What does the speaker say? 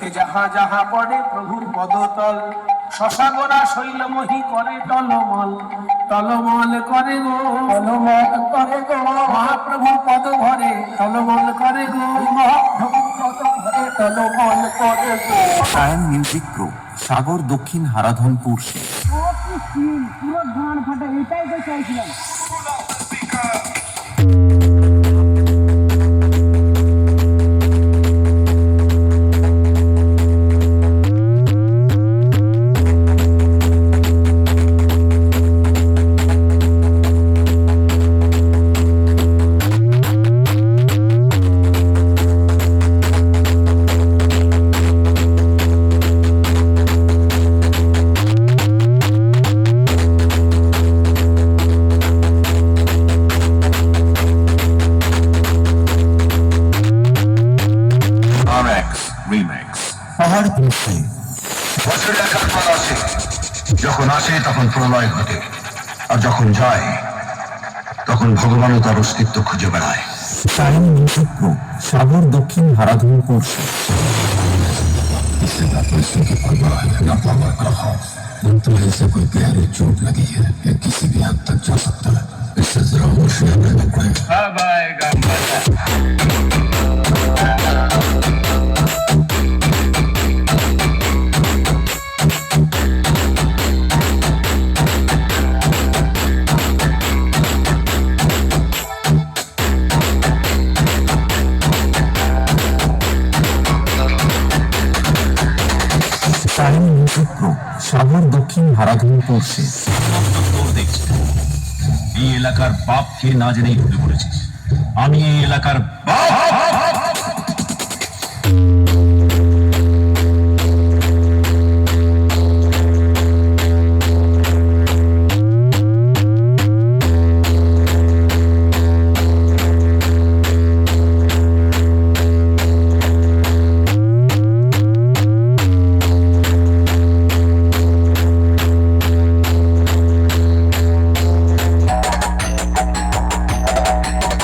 এ যাহা যাহা পড়ে প্রভুর পদতল, শশাগোরা শৈলমহি করে টলমল, টলমল করে গো, টলমল করে গো, মহাপ্রভুর পদ ভরে টলমল করে গো, মহাপ্রভুর পদ ভরে টলমল করে গো। সায়ন মিউজিক প্রো, সাগর দক্ষিণ হারাধনপুর। পুরো গান ফাটা, এটাই তো চাইছিলাম। বছরে একবার আসে, যখন আসে তখন প্রলয় ঘটে, আর যখন যায় তখন ভগবানও তার অস্তিত্ব খুঁজে বেড়ায়। সায়ন মিউজিক প্রো, সাগর দক্ষিণ হারাধনপুর। इससे ना पैसों की परवाह है, ना पावर का खौफ। मंत्र से कोई गहरी चोट लगी है या किसी भी हद तक जा सकता है, इससे जरा होशियार रहना पड़ेगा। अब आएगा मजा। সায়ন মিউজিক প্রো, সাগর দক্ষিণ হারাধনপুর। এই এলাকার বাপকে না জেনেই ঢুকে পড়েছিস। আমি এই এলাকার বাপ।